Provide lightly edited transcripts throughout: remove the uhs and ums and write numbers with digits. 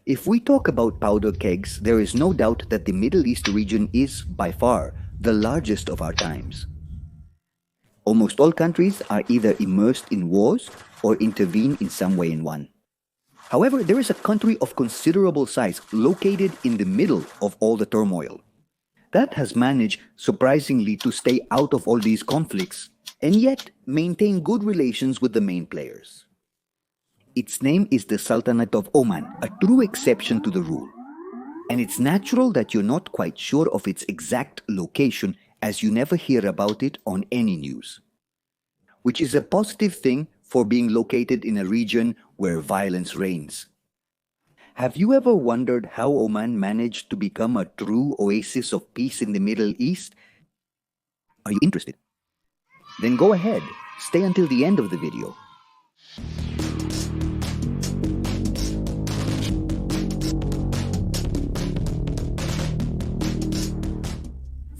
If we talk about powder kegs, there is no doubt that the Middle East region is, by far, the largest of our times. Almost all countries are either immersed in wars or intervene in some way in one. However, there is a country of considerable size located in the middle of all the turmoil. That has managed, surprisingly, to stay out of all these conflicts and yet maintain good relations with the main players. Its name is the Sultanate of Oman, a true exception to the rule. And it's natural that you're not quite sure of its exact location, as you never hear about it on any news. Which is a positive thing for being located in a region where violence reigns. Have you ever wondered how Oman managed to become a true oasis of peace in the Middle East? Are you interested? Then go ahead, stay until the end of the video.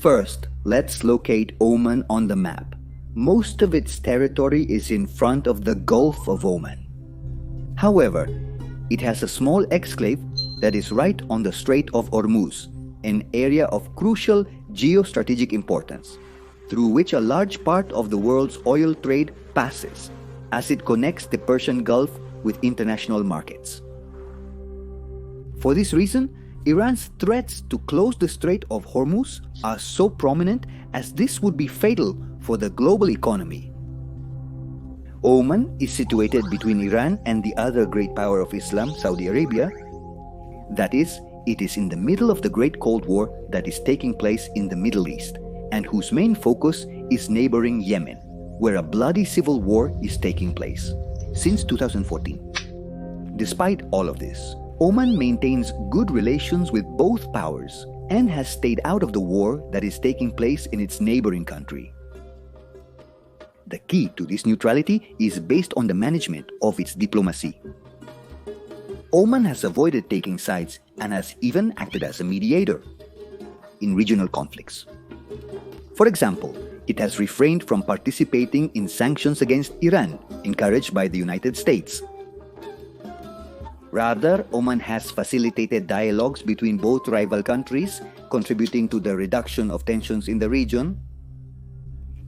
First, let's locate Oman on the map. Most of its territory is in front of the Gulf of Oman. However, it has a small exclave that is right on the Strait of Hormuz, an area of crucial geostrategic importance, through which a large part of the world's oil trade passes, as it connects the Persian Gulf with international markets. For this reason, Iran's threats to close the Strait of Hormuz are so prominent, as this would be fatal for the global economy. Oman is situated between Iran and the other great power of Islam, Saudi Arabia. That is, it is in the middle of the Great Cold War that is taking place in the Middle East, and whose main focus is neighboring Yemen, where a bloody civil war is taking place since 2014. Despite all of this, Oman maintains good relations with both powers and has stayed out of the war that is taking place in its neighboring country. The key to this neutrality is based on the management of its diplomacy. Oman has avoided taking sides and has even acted as a mediator in regional conflicts. For example, it has refrained from participating in sanctions against Iran, encouraged by the United States. Rather, Oman has facilitated dialogues between both rival countries, contributing to the reduction of tensions in the region.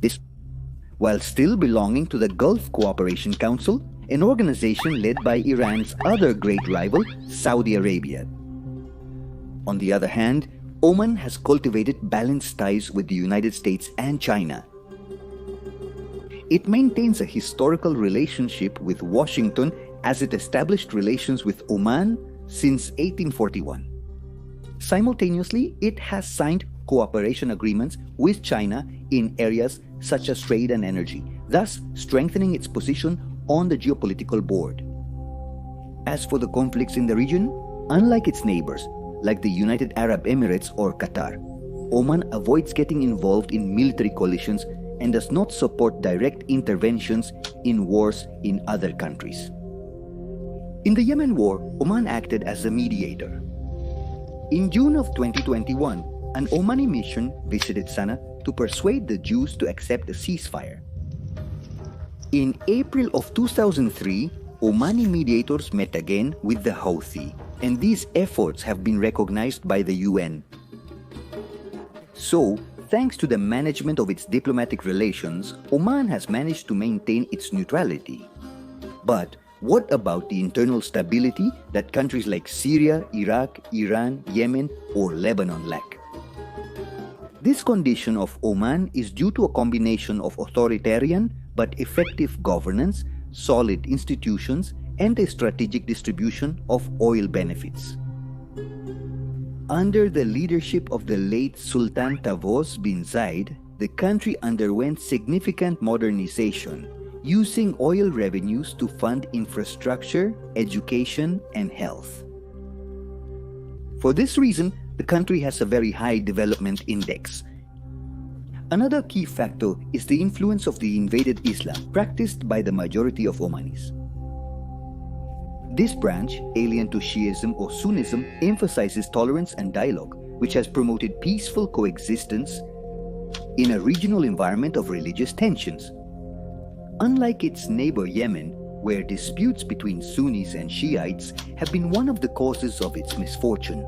This, while still belonging to the Gulf Cooperation Council, an organization led by Iran's other great rival, Saudi Arabia. On the other hand, Oman has cultivated balanced ties with the United States and China. It maintains a historical relationship with Washington, as it established relations with Oman since 1841. Simultaneously, it has signed cooperation agreements with China in areas such as trade and energy, thus strengthening its position on the geopolitical board. As for the conflicts in the region, unlike its neighbors, like the United Arab Emirates or Qatar, Oman avoids getting involved in military coalitions and does not support direct interventions in wars in other countries. In the Yemen war, Oman acted as a mediator. In June of 2021, an Omani mission visited Sana'a to persuade the Jews to accept a ceasefire. In April of 2003, Omani mediators met again with the Houthi, and these efforts have been recognized by the UN. So, thanks to the management of its diplomatic relations, Oman has managed to maintain its neutrality. But what about the internal stability that countries like Syria, Iraq, Iran, Yemen, or Lebanon lack? This condition of Oman is due to a combination of authoritarian but effective governance, solid institutions, and a strategic distribution of oil benefits. Under the leadership of the late Sultan Tavos bin Zayed, the country underwent significant modernization, using oil revenues to fund infrastructure, education, and health. For this reason, the country has a very high development index. Another key factor is the influence of the invaded Islam practiced by the majority of Omanis. This branch, alien to Shiism or Sunnism, emphasizes tolerance and dialogue, which has promoted peaceful coexistence in a regional environment of religious tensions. Unlike its neighbor Yemen, where disputes between Sunnis and Shiites have been one of the causes of its misfortune.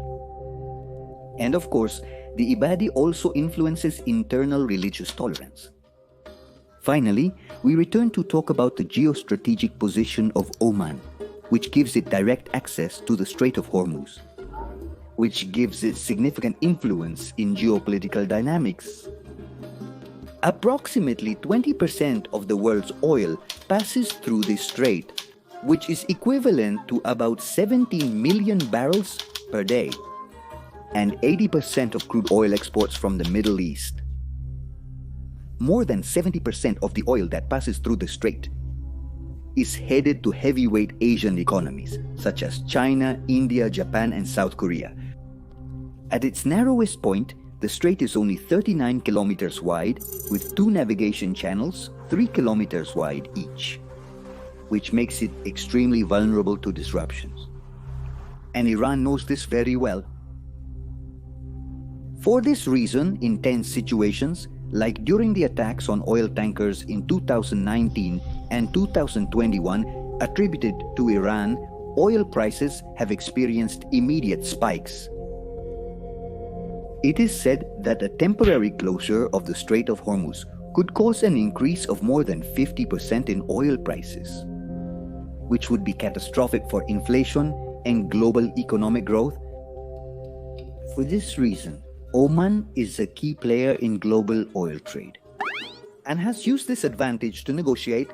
And of course, the Ibadi also influences internal religious tolerance. Finally, we return to talk about the geostrategic position of Oman, which gives it direct access to the Strait of Hormuz, which gives it significant influence in geopolitical dynamics. Approximately 20% of the world's oil passes through this strait, which is equivalent to about 17 million barrels per day, and 80% of crude oil exports from the Middle East. More than 70% of the oil that passes through the strait is headed to heavyweight Asian economies such as China, India, Japan, and South Korea. At its narrowest point, the strait is only 39 kilometers wide with 2 navigation channels 3 kilometers wide each, which makes it extremely vulnerable to disruptions. And Iran knows this very well. For this reason, in tense situations, like during the attacks on oil tankers in 2019 and 2021 attributed to Iran, oil prices have experienced immediate spikes. It is said that a temporary closure of the Strait of Hormuz could cause an increase of more than 50% in oil prices, which would be catastrophic for inflation and global economic growth. For this reason, Oman is a key player in global oil trade and has used this advantage to negotiate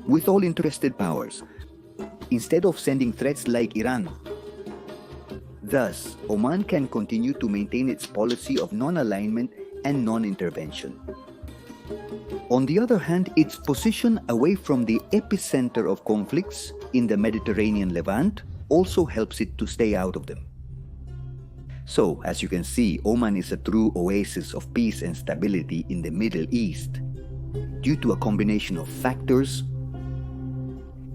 with all interested powers instead of sending threats like Iran. Thus, Oman can continue to maintain its policy of non-alignment and non-intervention. On the other hand, its position away from the epicenter of conflicts in the Mediterranean Levant also helps it to stay out of them. So, as you can see, Oman is a true oasis of peace and stability in the Middle East due to a combination of factors: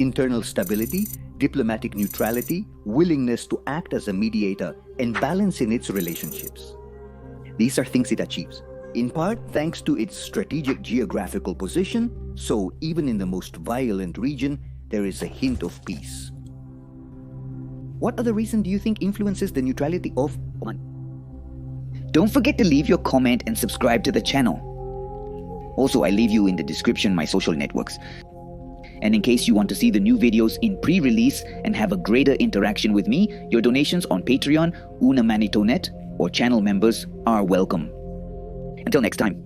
internal stability, diplomatic neutrality, willingness to act as a mediator, and balance in its relationships. These are things it achieves, in part thanks to its strategic geographical position, so even in the most violent region, there is a hint of peace. What other reason do you think influences the neutrality of Oman? Don't forget to leave your comment and subscribe to the channel. Also, I leave you in the description my social networks. And in case you want to see the new videos in pre-release and have a greater interaction with me, your donations on Patreon, Una Manitonet, or channel members are welcome. Until next time.